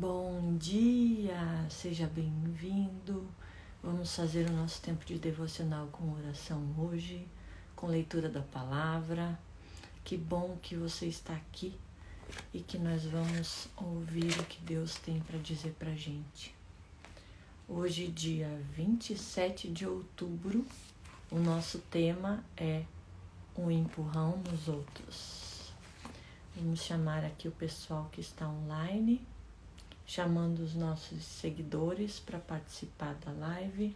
Bom dia, seja bem-vindo. Vamos fazer o nosso tempo de devocional com oração hoje, com leitura da palavra. Que bom que você está aqui e que nós vamos ouvir o que Deus tem para dizer para a gente. Hoje, dia 27 de outubro, o nosso tema é um empurrão nos outros. Vamos chamar aqui o pessoal que está online, chamando os nossos seguidores para participar da live.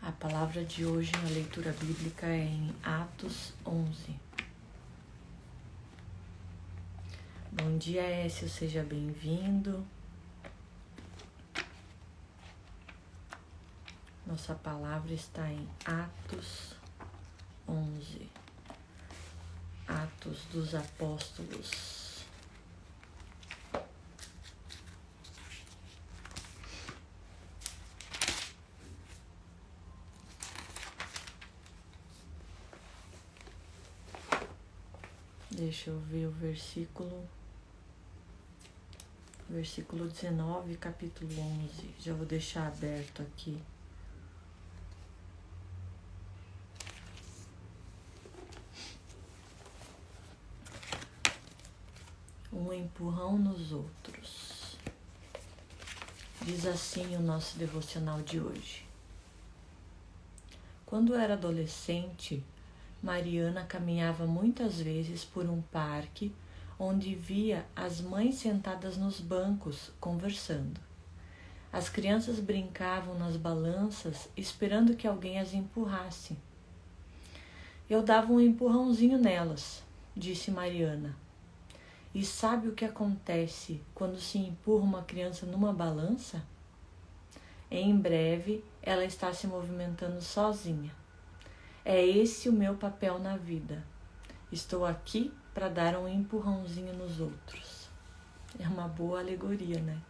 A palavra de hoje na leitura bíblica é em Atos 11. Bom dia, Écio, seja bem-vindo. Nossa palavra está em Atos 11. Atos dos Apóstolos. Deixa eu ver o versículo 19, capítulo 11. Já vou deixar aberto aqui. Um empurrão nos outros. Diz assim o nosso devocional de hoje. Quando era adolescente, Mariana caminhava muitas vezes por um parque onde via as mães sentadas nos bancos conversando. As crianças brincavam nas balanças esperando que alguém as empurrasse. Eu dava um empurrãozinho nelas, disse Mariana. E sabe o que acontece quando se empurra uma criança numa balança? Em breve, ela está se movimentando sozinha. É esse o meu papel na vida. Estou aqui para dar um empurrãozinho nos outros. É uma boa alegoria, né?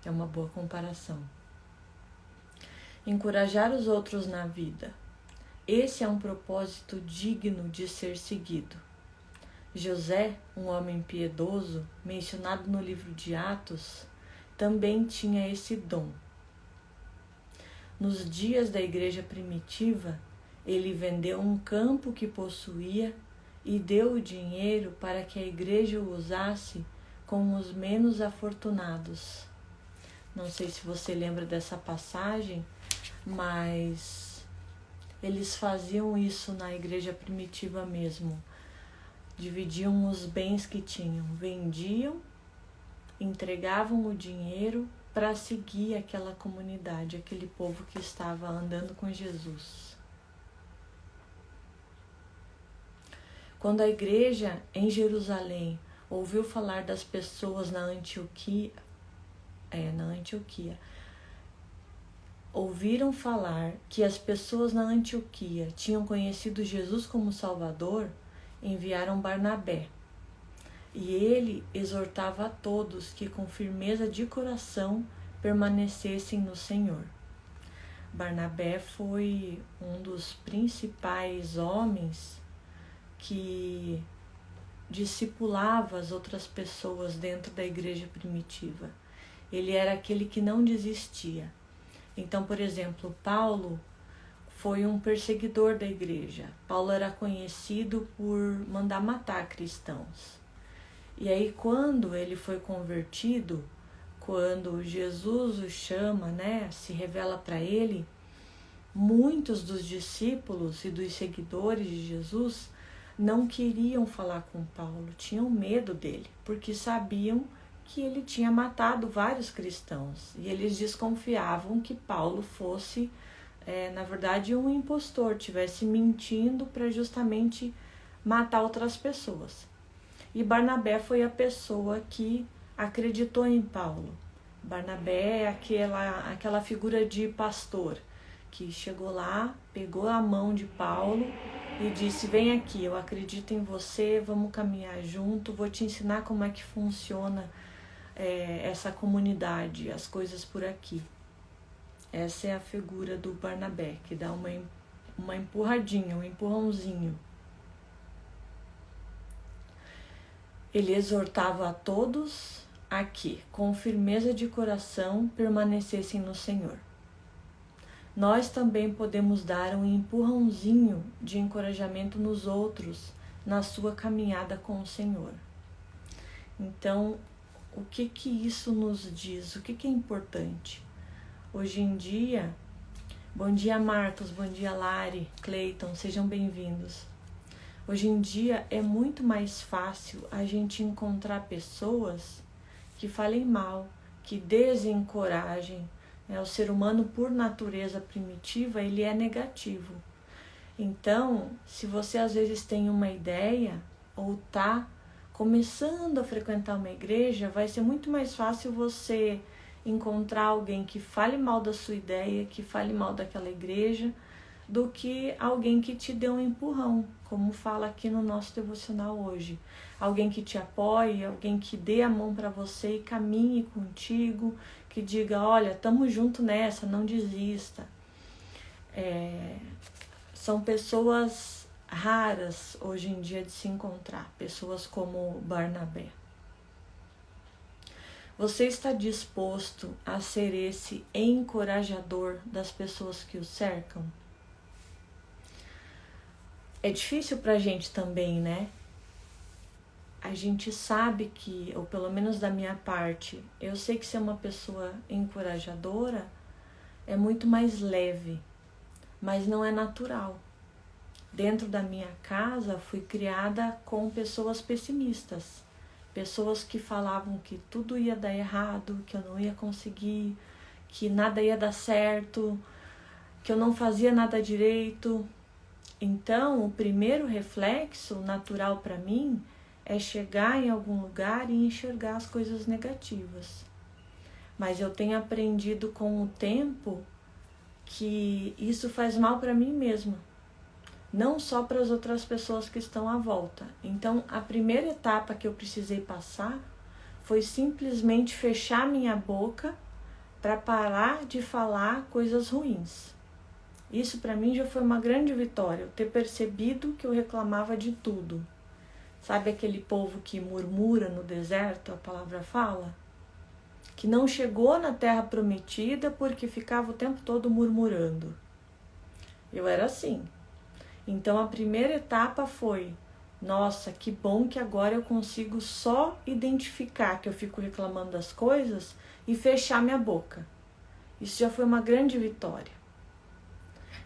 É uma boa comparação. Encorajar os outros na vida. Esse é um propósito digno de ser seguido. José, um homem piedoso, mencionado no livro de Atos, também tinha esse dom. Nos dias da igreja primitiva, ele vendeu um campo que possuía e deu o dinheiro para que a igreja o usasse com os menos afortunados. Não sei se você lembra dessa passagem, mas eles faziam isso na igreja primitiva mesmo. Dividiam os bens que tinham, vendiam, entregavam o dinheiro para seguir aquela comunidade, aquele povo que estava andando com Jesus. Quando a igreja em Jerusalém ouviu falar das pessoas na Antioquia, ouviram falar que as pessoas na Antioquia tinham conhecido Jesus como Salvador, enviaram Barnabé. E ele exortava a todos que com firmeza de coração permanecessem no Senhor. Barnabé foi um dos principais homens que discipulava as outras pessoas dentro da igreja primitiva. Ele era aquele que não desistia. Então, por exemplo, Paulo foi um perseguidor da igreja. Paulo era conhecido por mandar matar cristãos. E aí, quando ele foi convertido, quando Jesus o chama, se revela para ele, muitos dos discípulos e dos seguidores de Jesus não queriam falar com Paulo, tinham medo dele, porque sabiam que ele tinha matado vários cristãos. E eles desconfiavam que Paulo fosse na verdade, um impostor, estivesse mentindo para justamente matar outras pessoas. E Barnabé foi a pessoa que acreditou em Paulo. Barnabé é aquela figura de pastor que chegou lá, pegou a mão de Paulo e disse: vem aqui, eu acredito em você, vamos caminhar junto, vou te ensinar como é que funciona essa comunidade, as coisas por aqui. Essa é a figura do Barnabé, que dá uma empurradinha, um empurrãozinho. Ele exortava a todos a que, com firmeza de coração, permanecessem no Senhor. Nós também podemos dar um empurrãozinho de encorajamento nos outros na sua caminhada com o Senhor. Então, o que isso nos diz? O que é importante? Hoje em dia, bom dia Marcos, bom dia Lari, Cleiton, sejam bem-vindos. Hoje em dia é muito mais fácil a gente encontrar pessoas que falem mal, que desencorajem. O ser humano, por natureza primitiva, ele é negativo. Então, se você às vezes tem uma ideia ou está começando a frequentar uma igreja, vai ser muito mais fácil você encontrar alguém que fale mal da sua ideia, que fale mal daquela igreja, do que alguém que te dê um empurrão, como fala aqui no nosso devocional hoje. Alguém que te apoie, alguém que dê a mão para você e caminhe contigo, que diga, olha, tamo junto nessa, não desista. São pessoas raras hoje em dia de se encontrar, pessoas como Barnabé. Você está disposto a ser esse encorajador das pessoas que o cercam? É difícil pra gente também, né? A gente sabe que, ou pelo menos da minha parte, eu sei que ser uma pessoa encorajadora é muito mais leve, mas não é natural. Dentro da minha casa, fui criada com pessoas pessimistas, pessoas que falavam que tudo ia dar errado, que eu não ia conseguir, que nada ia dar certo, que eu não fazia nada direito. Então, o primeiro reflexo natural para mim é chegar em algum lugar e enxergar as coisas negativas. Mas eu tenho aprendido com o tempo que isso faz mal para mim mesma, não só para as outras pessoas que estão à volta. Então, a primeira etapa que eu precisei passar foi simplesmente fechar minha boca para parar de falar coisas ruins. Isso para mim já foi uma grande vitória, eu ter percebido que eu reclamava de tudo. Sabe aquele povo que murmura no deserto, a palavra fala? Que não chegou na terra prometida porque ficava o tempo todo murmurando. Eu era assim. Então a primeira etapa foi, nossa, que bom que agora eu consigo só identificar que eu fico reclamando das coisas e fechar minha boca. Isso já foi uma grande vitória.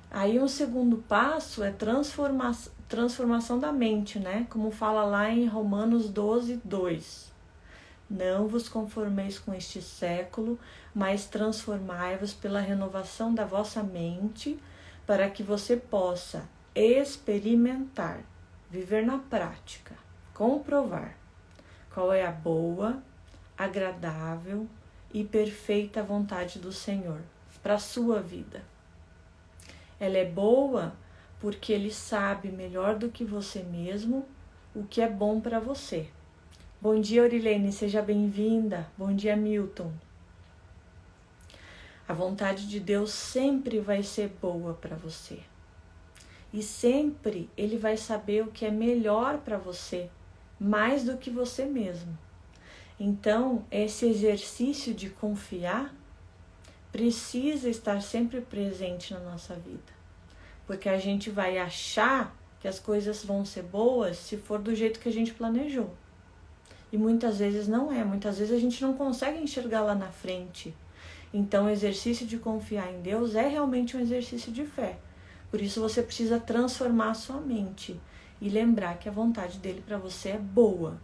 Aí um segundo passo é transformação da mente, né? Como fala lá em Romanos 12, 2. Não vos conformeis com este século, mas transformai-vos pela renovação da vossa mente, para que você possa experimentar, viver na prática, comprovar qual é a boa, agradável e perfeita vontade do Senhor para a sua vida. Ela é boa porque Ele sabe melhor do que você mesmo o que é bom para você. Bom dia, Aurilene, seja bem-vinda. Bom dia, Milton. A vontade de Deus sempre vai ser boa para você. E sempre Ele vai saber o que é melhor para você, mais do que você mesmo. Então, esse exercício de confiar precisa estar sempre presente na nossa vida. Porque a gente vai achar que as coisas vão ser boas se for do jeito que a gente planejou. E muitas vezes não é. Muitas vezes a gente não consegue enxergar lá na frente. Então, o exercício de confiar em Deus é realmente um exercício de fé. Por isso, você precisa transformar a sua mente e lembrar que a vontade dele para você é boa.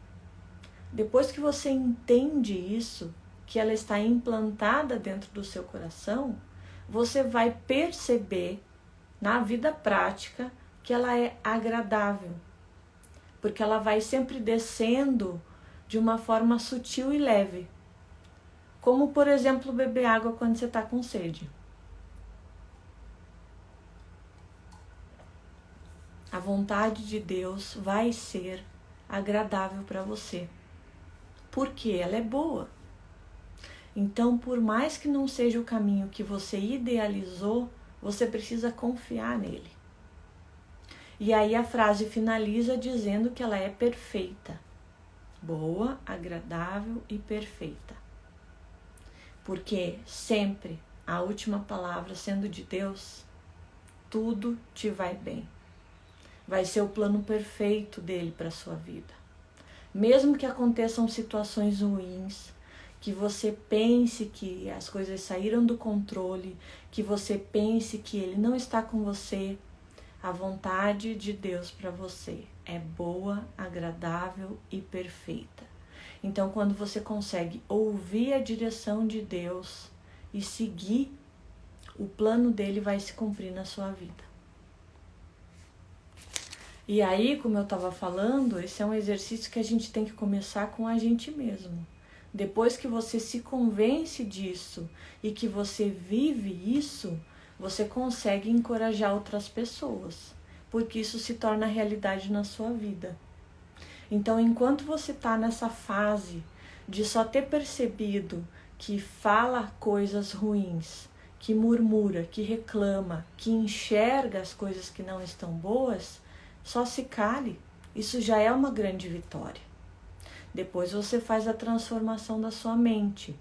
Depois que você entende isso, que ela está implantada dentro do seu coração, você vai perceber na vida prática que ela é agradável. Porque ela vai sempre descendo de uma forma sutil e leve. Como, por exemplo, beber água quando você está com sede. A vontade de Deus vai ser agradável para você. Porque ela é boa. Então, por mais que não seja o caminho que você idealizou, você precisa confiar nele. E aí a frase finaliza dizendo que ela é perfeita. Boa, agradável e perfeita. Porque sempre a última palavra sendo de Deus, tudo te vai bem. Vai ser o plano perfeito dele para a sua vida. Mesmo que aconteçam situações ruins, que você pense que as coisas saíram do controle, que você pense que ele não está com você, a vontade de Deus para você é boa, agradável e perfeita. Então, quando você consegue ouvir a direção de Deus e seguir, o plano dele vai se cumprir na sua vida. E aí, como eu estava falando, esse é um exercício que a gente tem que começar com a gente mesmo. Depois que você se convence disso e que você vive isso, você consegue encorajar outras pessoas, porque isso se torna realidade na sua vida. Então, enquanto você está nessa fase de só ter percebido que fala coisas ruins, que murmura, que reclama, que enxerga as coisas que não estão boas, só se cale. Isso já é uma grande vitória. Depois você faz a transformação da sua mente.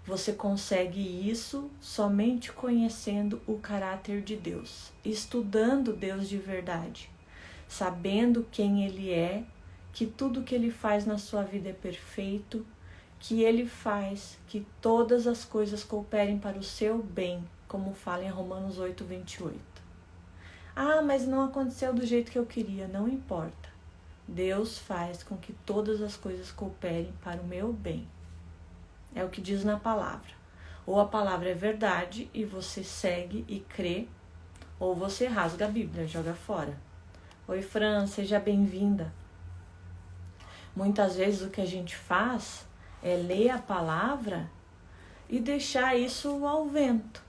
Você consegue isso somente conhecendo o caráter de Deus, estudando Deus de verdade, sabendo quem Ele é, que tudo que Ele faz na sua vida é perfeito, que Ele faz que todas as coisas cooperem para o seu bem, como fala em Romanos 8, 28. Ah, mas não aconteceu do jeito que eu queria, não importa. Deus faz com que todas as coisas cooperem para o meu bem. É o que diz na palavra. Ou a palavra é verdade e você segue e crê, ou você rasga a Bíblia, joga fora. Oi, Fran, seja bem-vinda. Muitas vezes o que a gente faz é ler a palavra e deixar isso ao vento.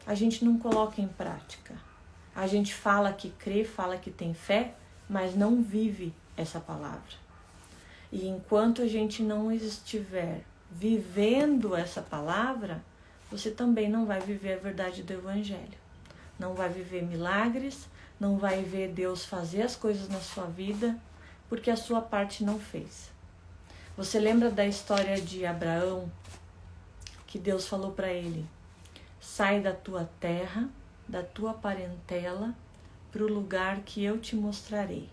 A gente não coloca em prática. A gente fala que crê, fala que tem fé, mas não vive essa palavra. E enquanto a gente não estiver vivendo essa palavra, você também não vai viver a verdade do Evangelho. Não vai viver milagres, não vai ver Deus fazer as coisas na sua vida, porque a sua parte não fez. Você lembra da história de Abraão, que Deus falou para ele: sai da tua terra, da tua parentela, para o lugar que eu te mostrarei.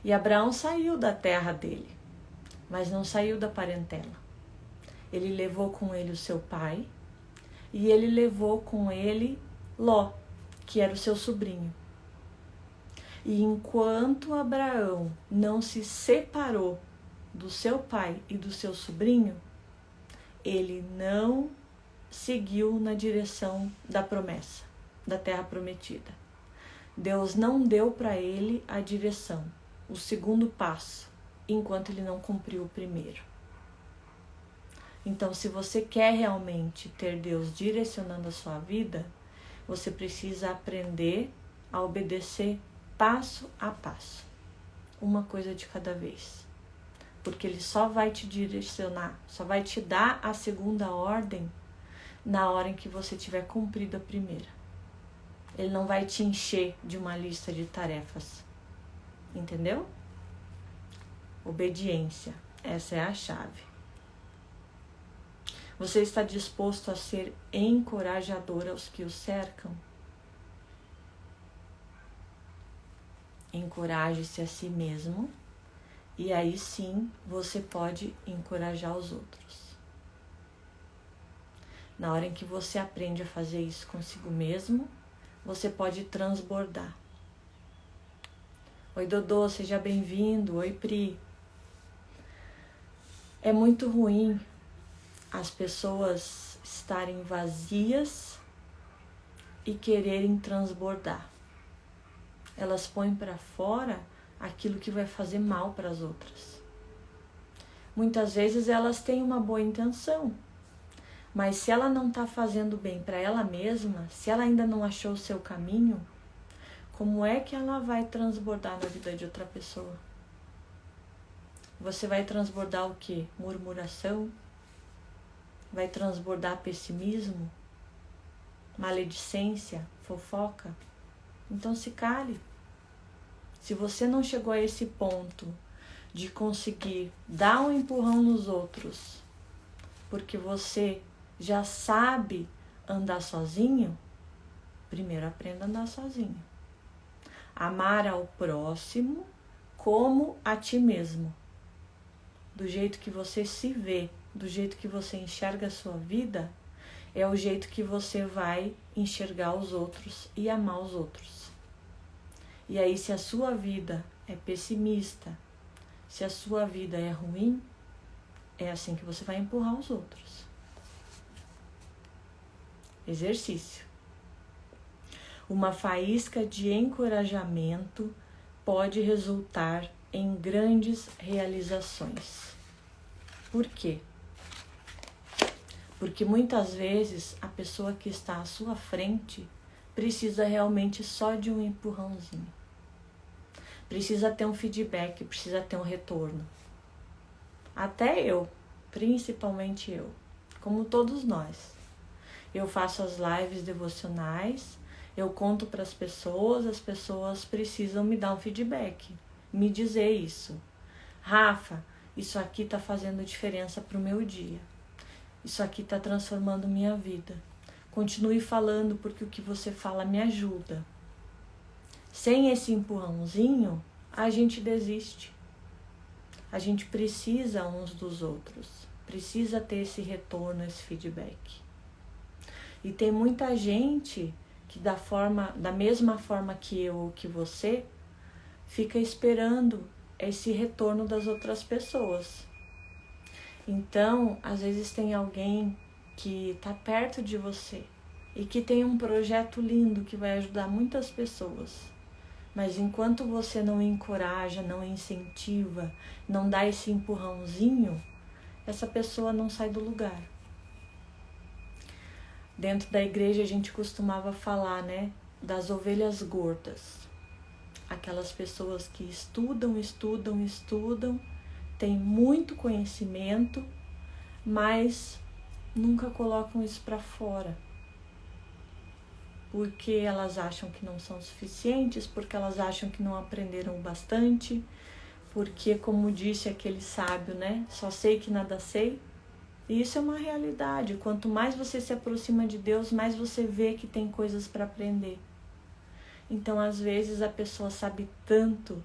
E Abraão saiu da terra dele, mas não saiu da parentela. Ele levou com ele o seu pai e ele levou com ele Ló, que era o seu sobrinho. E enquanto Abraão não se separou do seu pai e do seu sobrinho, ele não seguiu na direção da promessa, da terra prometida. Deus não deu para ele a direção, o segundo passo, enquanto ele não cumpriu o primeiro. Então, se você quer realmente ter Deus direcionando a sua vida, você precisa aprender a obedecer passo a passo, uma coisa de cada vez. Porque ele só vai te direcionar, só vai te dar a segunda ordem na hora em que você tiver cumprido a primeira. Ele não vai te encher de uma lista de tarefas. Entendeu? Obediência, essa é a chave. Você está disposto a ser encorajador aos que o cercam? Encoraje-se a si mesmo e aí sim você pode encorajar os outros. Na hora em que você aprende a fazer isso consigo mesmo, você pode transbordar. Oi, Dodô, seja bem-vindo. Oi, Pri. É muito ruim as pessoas estarem vazias e quererem transbordar. Elas põem para fora aquilo que vai fazer mal para as outras. Muitas vezes elas têm uma boa intenção, mas se ela não está fazendo bem para ela mesma, se ela ainda não achou o seu caminho, como é que ela vai transbordar na vida de outra pessoa? Você vai transbordar o quê? Murmuração? Vai transbordar pessimismo? Maledicência? Fofoca? Então se cale. Se você não chegou a esse ponto de conseguir dar um empurrão nos outros, porque você já sabe andar sozinho, primeiro aprenda a andar sozinho. Amar ao próximo como a ti mesmo. Do jeito que você se vê, do jeito que você enxerga a sua vida, é o jeito que você vai enxergar os outros e amar os outros. E aí, se a sua vida é pessimista, se a sua vida é ruim, é assim que você vai empurrar os outros. Exercício. Uma faísca de encorajamento pode resultar em grandes realizações. Por quê? Porque muitas vezes a pessoa que está à sua frente precisa realmente só de um empurrãozinho. Precisa ter um feedback, precisa ter um retorno. Até eu, principalmente eu, como todos nós. Eu faço as lives devocionais, eu conto para as pessoas precisam me dar um feedback, me dizer isso. Rafa, isso aqui está fazendo diferença para o meu dia. Isso aqui está transformando minha vida. Continue falando porque o que você fala me ajuda. Sem esse empurrãozinho, a gente desiste. A gente precisa uns dos outros. Precisa ter esse retorno, esse feedback. E tem muita gente que da mesma forma que eu ou que você, fica esperando esse retorno das outras pessoas. Então, às vezes tem alguém que está perto de você e que tem um projeto lindo que vai ajudar muitas pessoas. Mas enquanto você não encoraja, não incentiva, não dá esse empurrãozinho, essa pessoa não sai do lugar. Dentro da igreja a gente costumava falar, né, das ovelhas gordas. Aquelas pessoas que estudam, têm muito conhecimento, mas nunca colocam isso para fora. Porque elas acham que não são suficientes, porque elas acham que não aprenderam bastante, porque, como disse aquele sábio, né, só sei que nada sei. E isso é uma realidade. Quanto mais você se aproxima de Deus, mais você vê que tem coisas para aprender. Então, às vezes, a pessoa sabe tanto,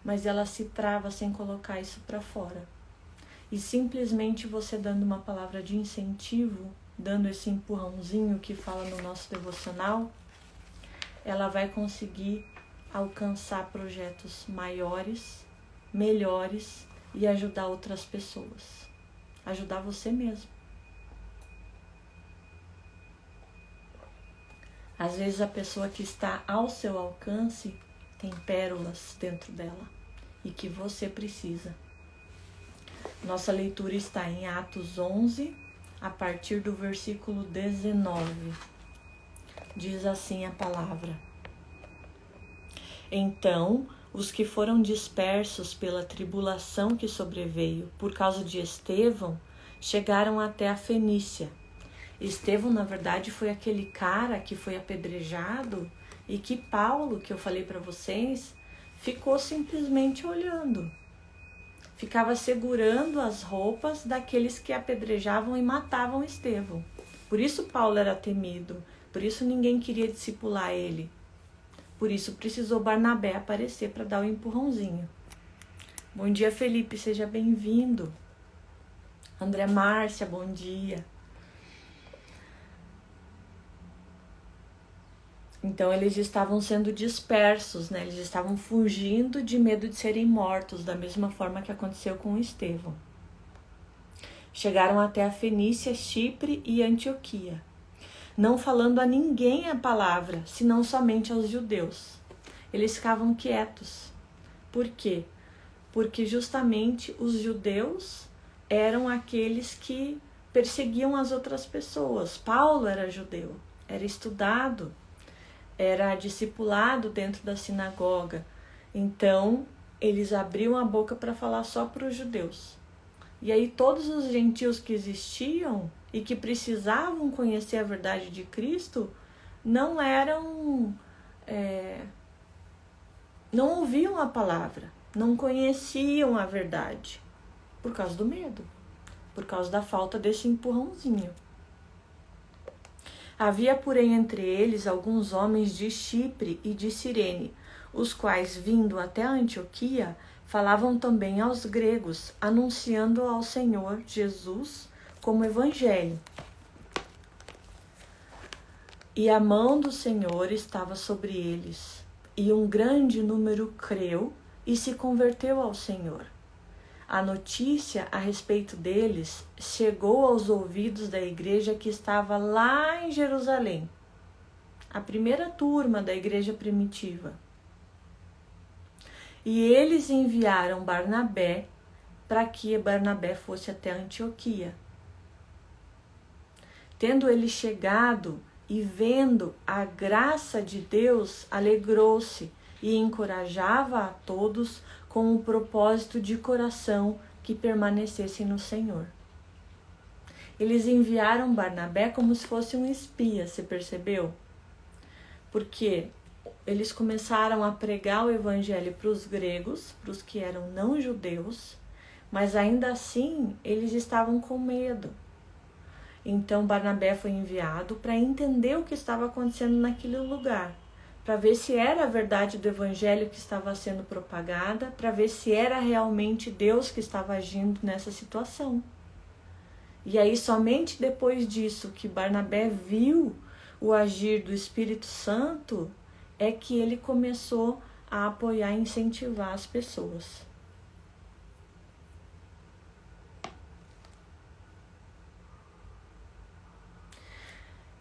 mas ela se trava sem colocar isso para fora. E simplesmente você dando uma palavra de incentivo, dando esse empurrãozinho que fala no nosso devocional, ela vai conseguir alcançar projetos maiores, melhores e ajudar outras pessoas. Ajudar você mesmo. Às vezes a pessoa que está ao seu alcance tem pérolas dentro dela e que você precisa. Nossa leitura está em Atos 11, a partir do versículo 19. Diz assim a palavra: Então, os que foram dispersos pela tribulação que sobreveio por causa de Estevão, chegaram até a Fenícia. Estevão, na verdade, foi aquele cara que foi apedrejado e que Paulo, que eu falei para vocês, ficou simplesmente olhando. Ficava segurando as roupas daqueles que apedrejavam e matavam Estevão. Por isso Paulo era temido, por isso ninguém queria discipular ele. Por isso precisou Barnabé aparecer para dar o empurrãozinho. Bom dia, Felipe, seja bem-vindo. André Márcia, bom dia. Então eles estavam sendo dispersos, né? Eles estavam fugindo de medo de serem mortos, da mesma forma que aconteceu com Estevão. Chegaram até a Fenícia, Chipre e Antioquia, não falando a ninguém a palavra, senão somente aos judeus. Eles ficavam quietos. Por quê? Porque justamente os judeus eram aqueles que perseguiam as outras pessoas. Paulo era judeu, era estudado, era discipulado dentro da sinagoga. Então, eles abriam a boca para falar só para os judeus. E aí todos os gentios que existiam e que precisavam conhecer a verdade de Cristo não eram não ouviam a palavra, não conheciam a verdade, por causa do medo, por causa da falta desse empurrãozinho. Havia, porém, entre eles alguns homens de Chipre e de Cirene, os quais, vindo até Antioquia, falavam também aos gregos, anunciando ao Senhor Jesus como evangelho. E a mão do Senhor estava sobre eles, e um grande número creu e se converteu ao Senhor. A notícia a respeito deles chegou aos ouvidos da igreja que estava lá em Jerusalém, a primeira turma da igreja primitiva. E eles enviaram Barnabé para que Barnabé fosse até Antioquia. Tendo ele chegado e vendo a graça de Deus, alegrou-se e encorajava a todos com o propósito de coração que permanecessem no Senhor. Eles enviaram Barnabé como se fosse um espia, você percebeu? Porque eles começaram a pregar o evangelho para os gregos, para os que eram não judeus, mas ainda assim eles estavam com medo. Então Barnabé foi enviado para entender o que estava acontecendo naquele lugar, para ver se era a verdade do evangelho que estava sendo propagada, para ver se era realmente Deus que estava agindo nessa situação. E aí somente depois disso que Barnabé viu o agir do Espírito Santo, é que ele começou a apoiar e incentivar as pessoas.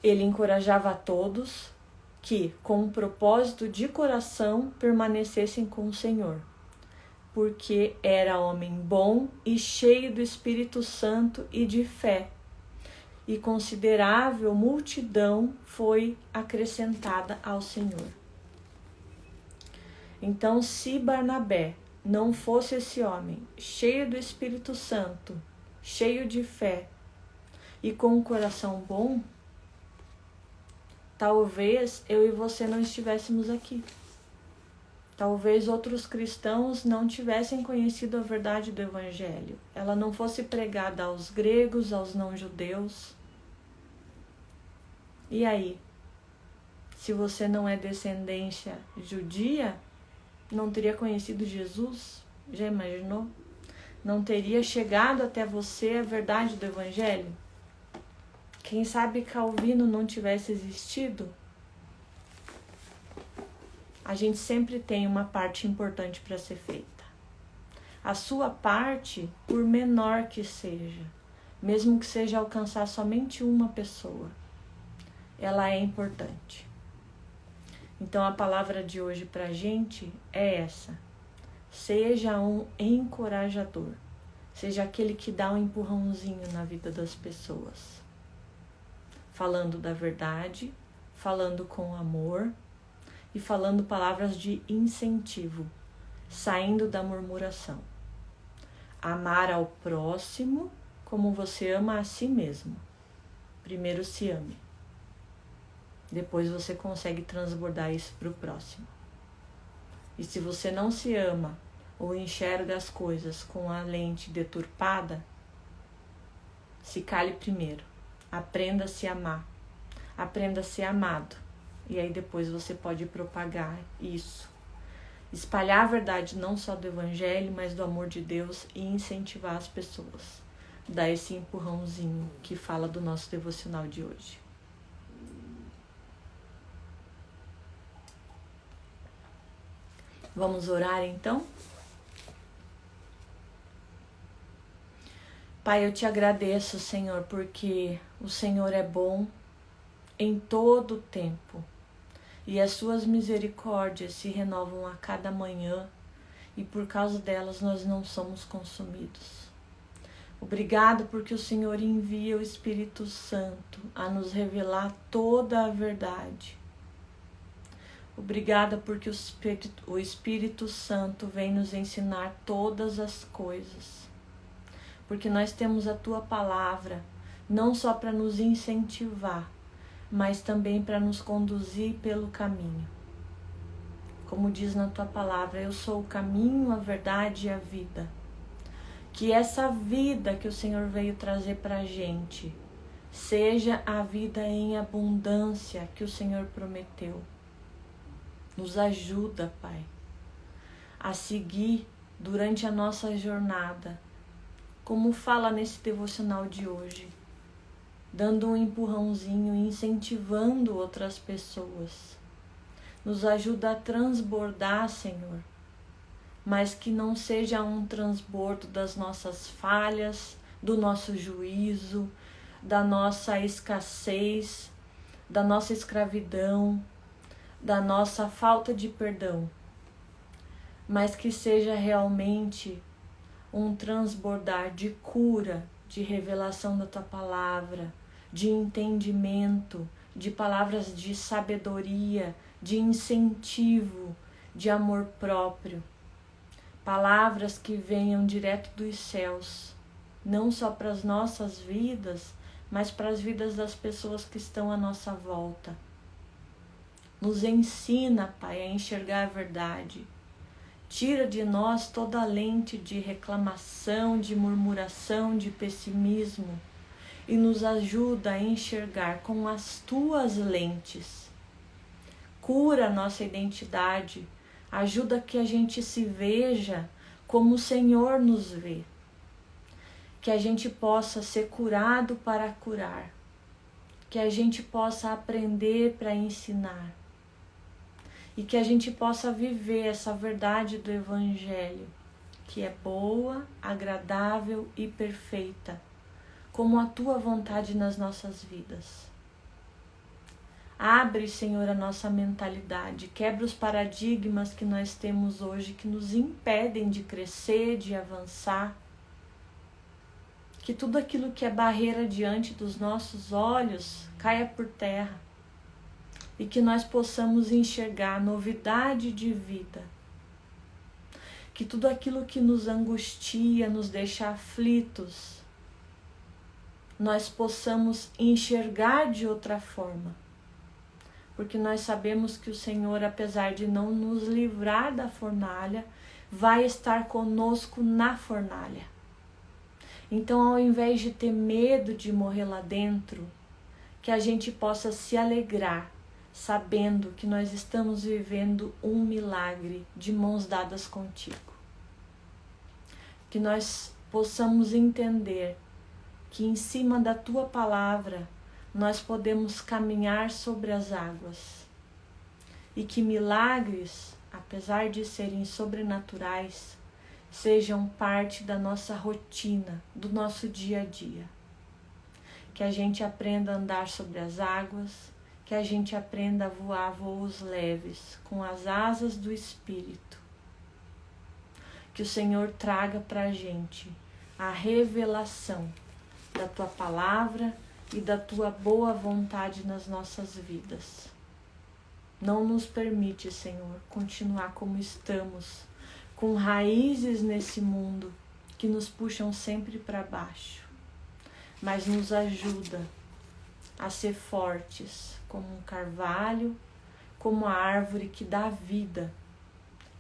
Ele encorajava a todos que, com um propósito de coração, permanecessem com o Senhor, porque era homem bom e cheio do Espírito Santo e de fé, e considerável multidão foi acrescentada ao Senhor. Então, se Barnabé não fosse esse homem cheio do Espírito Santo, cheio de fé e com um coração bom, talvez eu e você não estivéssemos aqui. Talvez outros cristãos não tivessem conhecido a verdade do Evangelho. Ela não fosse pregada aos gregos, aos não-judeus. E aí? Se você não é descendência judia, não teria conhecido Jesus? Já imaginou? Não teria chegado até você a verdade do Evangelho? Quem sabe Calvino não tivesse existido? A gente sempre tem uma parte importante para ser feita. A sua parte, por menor que seja, mesmo que seja alcançar somente uma pessoa, ela é importante. Então a palavra de hoje para a gente é essa: seja um encorajador, seja aquele que dá um empurrãozinho na vida das pessoas, falando da verdade, falando com amor e falando palavras de incentivo, saindo da murmuração. Amar ao próximo como você ama a si mesmo. Primeiro se ame. Depois você consegue transbordar isso para o próximo. E se você não se ama ou enxerga as coisas com a lente deturpada, se cale primeiro. Aprenda a se amar. Aprenda a ser amado. E aí depois você pode propagar isso. Espalhar a verdade não só do Evangelho, mas do amor de Deus e incentivar as pessoas. Dar esse empurrãozinho que fala do nosso devocional de hoje. Vamos orar então? Pai, eu te agradeço, Senhor, porque o Senhor é bom em todo o tempo e as suas misericórdias se renovam a cada manhã e por causa delas nós não somos consumidos. Obrigado porque o Senhor envia o Espírito Santo a nos revelar toda a verdade. Obrigada porque o Espírito Santo vem nos ensinar todas as coisas. Porque nós temos a Tua palavra, não só para nos incentivar, mas também para nos conduzir pelo caminho. como diz na tua palavra, eu sou o caminho, a verdade e a vida. Que essa vida que o Senhor veio trazer para a gente seja a vida em abundância que o Senhor prometeu. Nos ajuda, Pai, a seguir durante a nossa jornada, como fala nesse devocional de hoje, dando um empurrãozinho, incentivando outras pessoas. Nos ajuda a transbordar, Senhor, mas que não seja um transbordo das nossas falhas, do nosso juízo, da nossa escassez, da nossa escravidão, da nossa falta de perdão, mas que seja realmente um transbordar de cura, de revelação da tua palavra, de entendimento, de palavras de sabedoria, de incentivo, de amor próprio. Palavras que venham direto dos céus, não só para as nossas vidas, mas para as vidas das pessoas que estão à nossa volta. Nos ensina, Pai, a enxergar a verdade. Tira de nós toda a lente de reclamação, de murmuração, de pessimismo e nos ajuda a enxergar com as tuas lentes. Cura a nossa identidade, ajuda que a gente se veja como o Senhor nos vê. Que a gente possa ser curado para curar. Que a gente possa aprender para ensinar. E que a gente possa viver essa verdade do Evangelho, que é boa, agradável e perfeita, como a tua vontade nas nossas vidas. Abre, Senhor, a nossa mentalidade, quebra os paradigmas que nós temos hoje, que nos impedem de crescer, de avançar. Que tudo aquilo que é barreira diante dos nossos olhos caia por terra. E que nós possamos enxergar novidade de vida. Que tudo aquilo que nos angustia, nos deixa aflitos, nós possamos enxergar de outra forma. Porque nós sabemos que o Senhor, apesar de não nos livrar da fornalha, vai estar conosco na fornalha. Então, ao invés de ter medo de morrer lá dentro, que a gente possa se alegrar, sabendo que nós estamos vivendo um milagre de mãos dadas contigo. Que nós possamos entender que em cima da tua palavra nós podemos caminhar sobre as águas. E que milagres, apesar de serem sobrenaturais, sejam parte da nossa rotina, do nosso dia a dia. Que a gente aprenda a andar sobre as águas, que a gente aprenda a voar voos leves, com as asas do Espírito. Que o Senhor traga para a gente a revelação da tua palavra e da tua boa vontade nas nossas vidas. Não nos permite, Senhor, continuar como estamos, com raízes nesse mundo que nos puxam sempre para baixo, mas nos ajuda a ser fortes, como um carvalho, como a árvore que dá vida,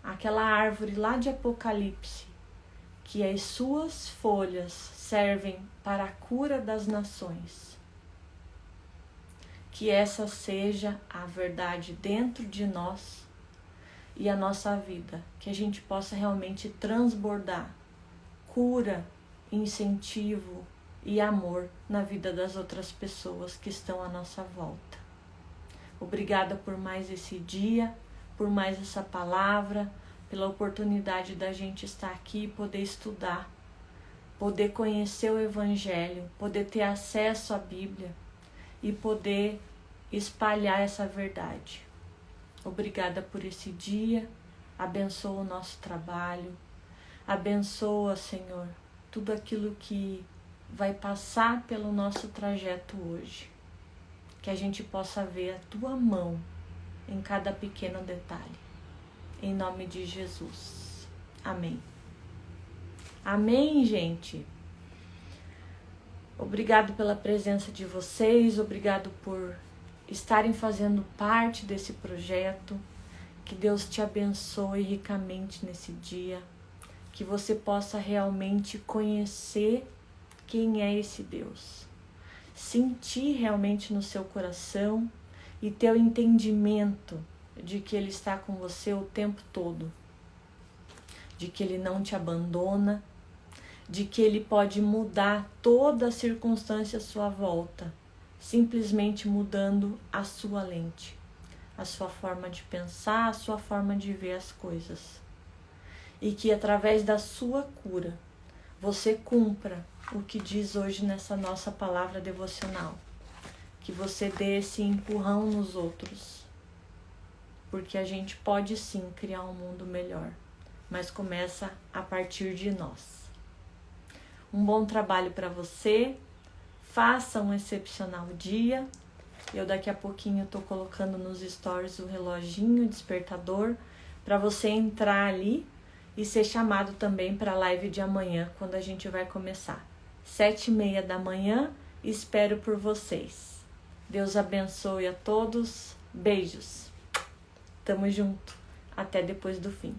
aquela árvore lá de Apocalipse, que as suas folhas servem para a cura das nações. Que essa seja a verdade dentro de nós e a nossa vida, que a gente possa realmente transbordar cura, incentivo e amor na vida das outras pessoas que estão à nossa volta. Obrigada por mais esse dia, por mais essa palavra, pela oportunidade da gente estar aqui e poder estudar, poder conhecer o Evangelho, poder ter acesso à Bíblia e poder espalhar essa verdade. Obrigada por esse dia, abençoa o nosso trabalho, abençoa, Senhor, tudo aquilo que vai passar pelo nosso trajeto hoje. Que a gente possa ver a tua mão em cada pequeno detalhe. Em nome de Jesus. Amém. Amém, gente. Obrigado pela presença de vocês, obrigado por estarem fazendo parte desse projeto. Que Deus te abençoe ricamente nesse dia. Que você possa realmente conhecer quem é esse Deus. Sentir realmente no seu coração e ter o entendimento de que Ele está com você o tempo todo. De que Ele não te abandona. De que Ele pode mudar toda a circunstância à sua volta. Simplesmente mudando a sua lente. A sua forma de pensar, a sua forma de ver as coisas. E que através da sua cura, você cumpra o que diz hoje nessa nossa palavra devocional. Que você dê esse empurrão nos outros. Porque a gente pode sim criar um mundo melhor, mas começa a partir de nós. Um bom trabalho para você. Faça um excepcional dia. Eu daqui a pouquinho estou colocando nos stories o reloginho, o despertador, para você entrar ali e ser chamado também para a live de amanhã, quando a gente vai começar. 7h30 da manhã, espero por vocês. Deus abençoe a todos. Beijos. Tamo junto. Até depois do fim.